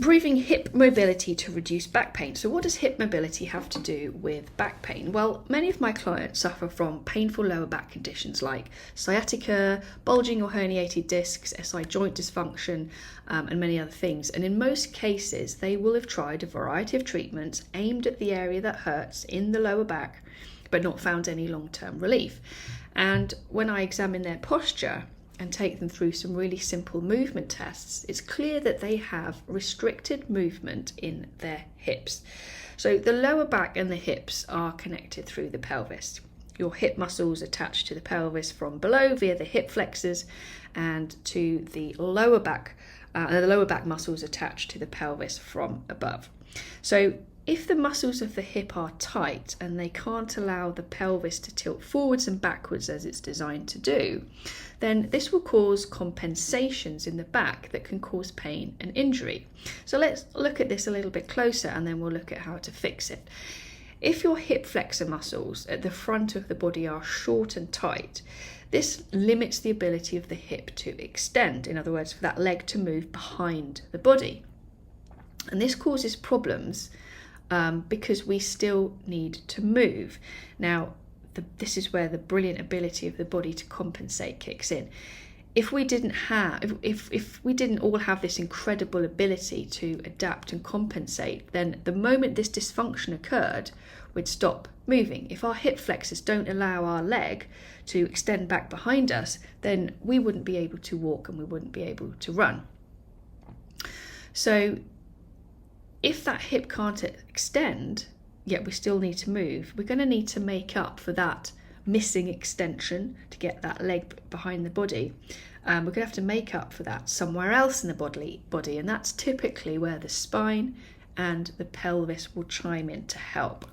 Improving hip mobility to reduce back pain. So what does hip mobility have to do with back pain? Well, many of my clients suffer from painful lower back conditions like sciatica, bulging or herniated discs, SI joint dysfunction, and many other things. And in most cases, they will have tried a variety of treatments aimed at the area that hurts in the lower back, but not found any long-term relief. And when I examine their posture and take them through some really simple movement tests, it's clear that they have restricted movement in their hips. So the lower back and the hips are connected through the pelvis. Your hip muscles attach to the pelvis from below via the hip flexors, and to the lower back muscles attached to the pelvis from above. So if the muscles of the hip are tight and they can't allow the pelvis to tilt forwards and backwards as it's designed to do, then this will cause compensations in the back that can cause pain and injury. So let's look at this a little bit closer, and then we'll look at how to fix it. If your hip flexor muscles at the front of the body are short and tight, this limits the ability of the hip to extend, in other words, for that leg to move behind the body. And this causes problems because we still need to move. Now, this is where the brilliant ability of the body to compensate kicks in. If we didn't all have this incredible ability to adapt and compensate, then the moment this dysfunction occurred, we'd stop moving. If our hip flexors don't allow our leg to extend back behind us, then we wouldn't be able to walk and we wouldn't be able to run. So if that hip can't extend, yet we still need to move, we're going to need to make up for that missing extension to get that leg behind the body. We're going to have to make up for that somewhere else in the body, and that's typically where the spine and the pelvis will chime in to help.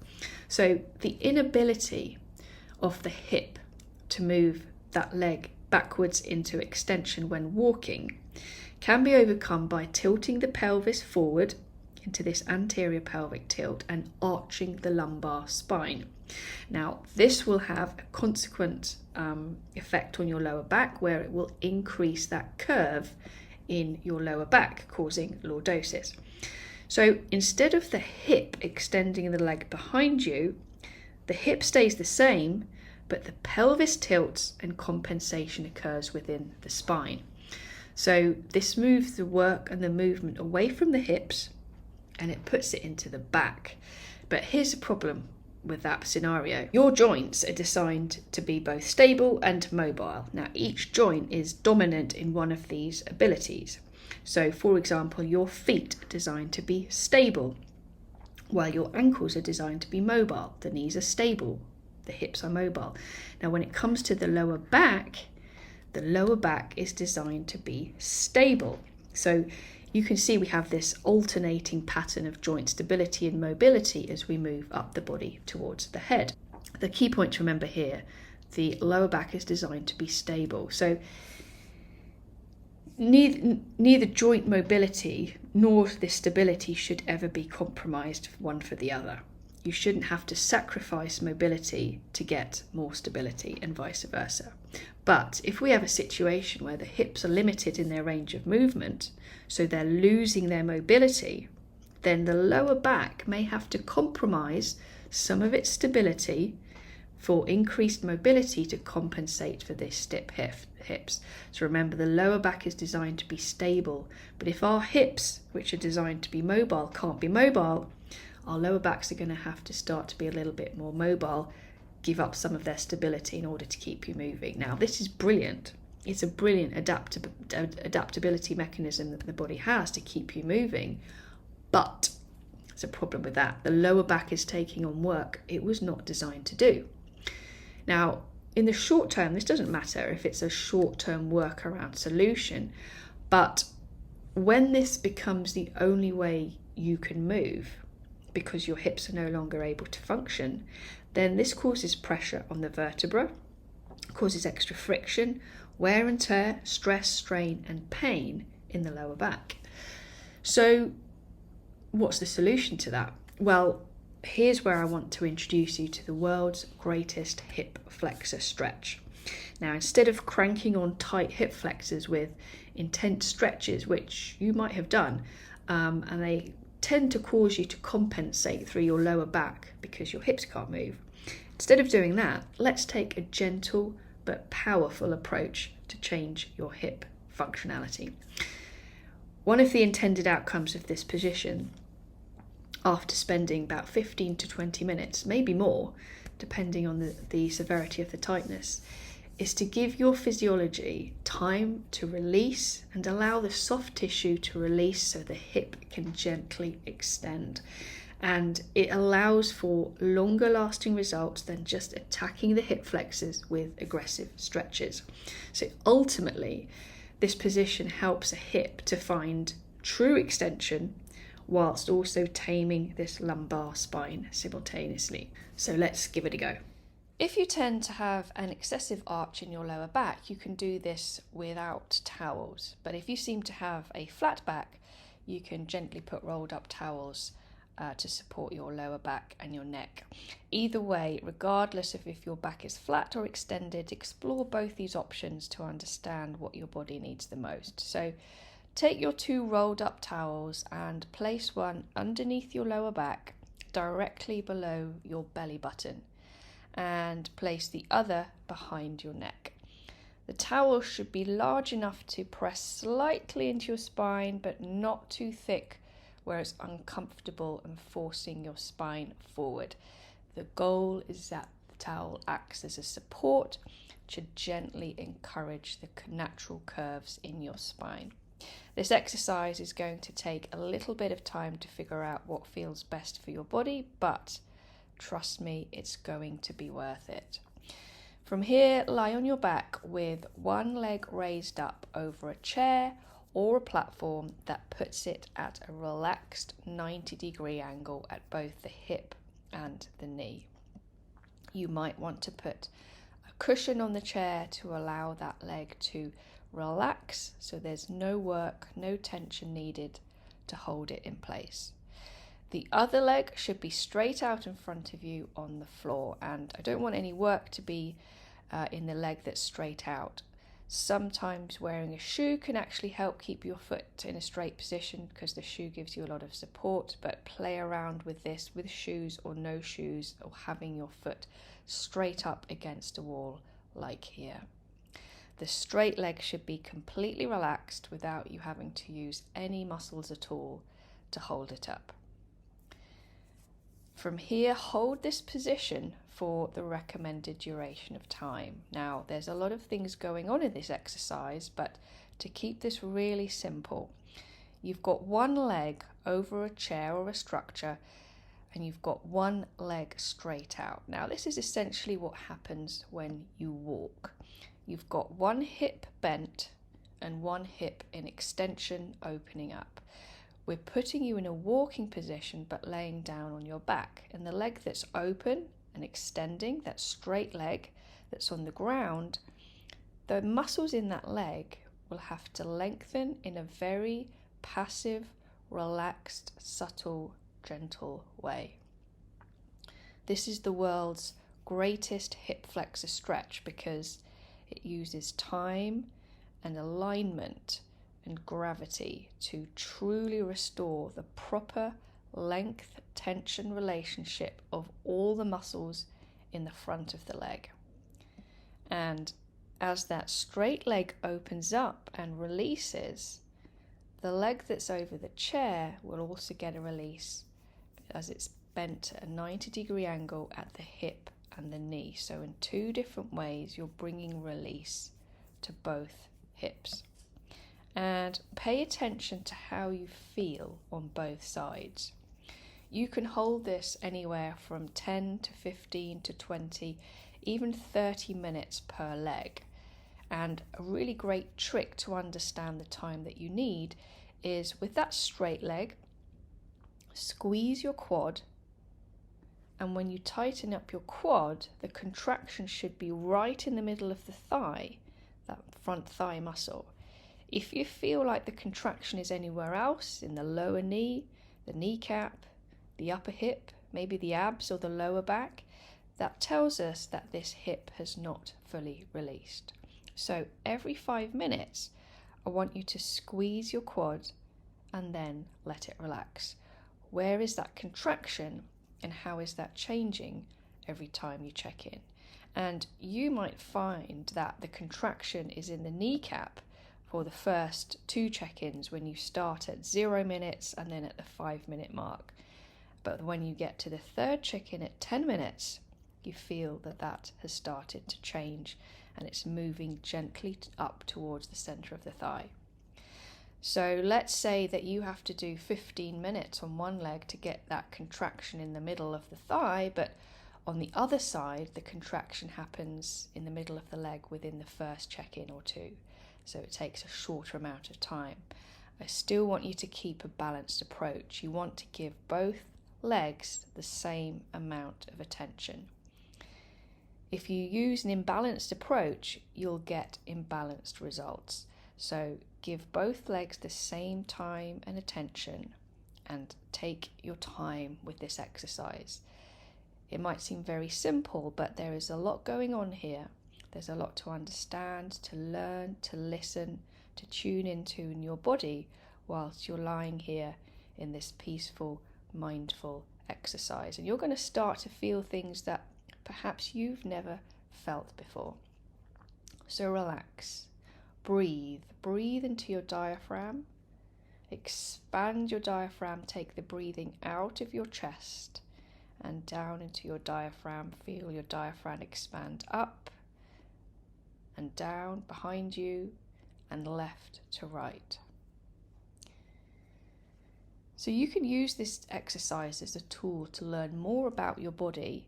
So the inability of the hip to move that leg backwards into extension when walking can be overcome by tilting the pelvis forward into this anterior pelvic tilt and arching the lumbar spine. Now, this will have a consequent effect on your lower back, where it will increase that curve in your lower back, causing lordosis. So instead of the hip extending the leg behind you, the hip stays the same, but the pelvis tilts and compensation occurs within the spine. So this moves the work and the movement away from the hips, and it puts it into the back. But here's a problem with that scenario. Your joints are designed to be both stable and mobile. Now, each joint is dominant in one of these abilities. So, for example, your feet are designed to be stable, while your ankles are designed to be mobile. The knees are stable, the hips are mobile. Now, when it comes to the lower back is designed to be stable. So you can see we have this alternating pattern of joint stability and mobility as we move up the body towards the head. The key point to remember here, the lower back is designed to be stable. So neither joint mobility nor this stability should ever be compromised one for the other. You shouldn't have to sacrifice mobility to get more stability, and vice versa. But if we have a situation where the hips are limited in their range of movement, so they're losing their mobility, then the lower back may have to compromise some of its stability for increased mobility to compensate for this stiff hips. So remember, the lower back is designed to be stable, but if our hips, which are designed to be mobile, can't be mobile, our lower backs are going to have to start to be a little bit more mobile, give up some of their stability in order to keep you moving. Now, this is brilliant. It's a brilliant adaptability mechanism that the body has to keep you moving, but there's a problem with that. The lower back is taking on work it was not designed to do. Now, in the short term, this doesn't matter if it's a short-term workaround solution, but when this becomes the only way you can move, because your hips are no longer able to function, then this causes pressure on the vertebra, causes extra friction, wear and tear, stress, strain, and pain in the lower back. So what's the solution to that? Well, here's where I want to introduce you to the world's greatest hip flexor stretch. Now, instead of cranking on tight hip flexors with intense stretches, which you might have done, and they tend to cause you to compensate through your lower back because your hips can't move. Instead of doing that, let's take a gentle but powerful approach to change your hip functionality. One of the intended outcomes of this position, after spending about 15 to 20 minutes, maybe more, depending on the severity of the tightness, is to give your physiology time to release and allow the soft tissue to release so the hip can gently extend. And it allows for longer lasting results than just attacking the hip flexors with aggressive stretches. So ultimately, this position helps a hip to find true extension whilst also taming this lumbar spine simultaneously. So let's give it a go. If you tend to have an excessive arch in your lower back, you can do this without towels. But if you seem to have a flat back, you can gently put rolled up towels to support your lower back and your neck. Either way, regardless of if your back is flat or extended, explore both these options to understand what your body needs the most. So take your 2 rolled up towels and place one underneath your lower back, directly below your belly button, and place the other behind your neck. The towel should be large enough to press slightly into your spine, but not too thick where it's uncomfortable and forcing your spine forward. The goal is that the towel acts as a support to gently encourage the natural curves in your spine. This exercise is going to take a little bit of time to figure out what feels best for your body, but trust me, it's going to be worth it. From here, lie on your back with one leg raised up over a chair or a platform that puts it at a relaxed 90-degree angle at both the hip and the knee. You might want to put a cushion on the chair to allow that leg to relax, so there's no work, no tension needed to hold it in place. The other leg should be straight out in front of you on the floor, and I don't want any work to be in the leg that's straight out. Sometimes wearing a shoe can actually help keep your foot in a straight position because the shoe gives you a lot of support, but play around with this with shoes or no shoes, or having your foot straight up against a wall like here. The straight leg should be completely relaxed without you having to use any muscles at all to hold it up. From here, hold this position for the recommended duration of time. Now, there's a lot of things going on in this exercise, but to keep this really simple, you've got one leg over a chair or a structure, and you've got one leg straight out. Now, this is essentially what happens when you walk. You've got one hip bent and one hip in extension, opening up. We're putting you in a walking position but laying down on your back, and the leg that's open and extending, that straight leg that's on the ground, the muscles in that leg will have to lengthen in a very passive, relaxed, subtle, gentle way. This is the world's greatest hip flexor stretch because it uses time and alignment and gravity to truly restore the proper length-tension relationship of all the muscles in the front of the leg. And as that straight leg opens up and releases, the leg that's over the chair will also get a release as it's bent at a 90-degree angle at the hip and the knee. So in 2 different ways, you're bringing release to both hips. And pay attention to how you feel on both sides. You can hold this anywhere from 10 to 15 to 20, even 30 minutes per leg. And a really great trick to understand the time that you need is with that straight leg, squeeze your quad, and when you tighten up your quad, the contraction should be right in the middle of the thigh, that front thigh muscle. If you feel like the contraction is anywhere else, in the lower knee, the kneecap, the upper hip, maybe the abs or the lower back, that tells us that this hip has not fully released. So every 5 minutes, I want you to squeeze your quad and then let it relax. Where is that contraction and how is that changing every time you check in? And you might find that the contraction is in the kneecap for the first 2 check-ins when you start at 0 minutes and then at the 5-minute mark. But when you get to the 3rd check-in at 10 minutes, you feel that that has started to change and it's moving gently up towards the center of the thigh. So let's say that you have to do 15 minutes on one leg to get that contraction in the middle of the thigh, but on the other side, the contraction happens in the middle of the leg within the first check-in or 2. So it takes a shorter amount of time. I still want you to keep a balanced approach. You want to give both legs the same amount of attention. If you use an imbalanced approach, you'll get imbalanced results. So give both legs the same time and attention and take your time with this exercise. It might seem very simple, but there is a lot going on here. There's a lot to understand, to learn, to listen, to tune into in your body whilst you're lying here in this peaceful, mindful exercise. And you're going to start to feel things that perhaps you've never felt before. So relax, breathe into your diaphragm, expand your diaphragm, take the breathing out of your chest and down into your diaphragm. Feel your diaphragm expand up and down behind you and left to right. So you can use this exercise as a tool to learn more about your body,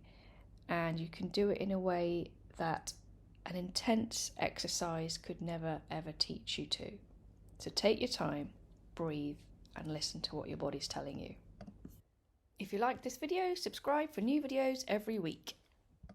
and you can do it in a way that an intense exercise could never ever teach you to. So take your time, breathe, and listen to what your body's telling you. If you like this video, subscribe for new videos every week.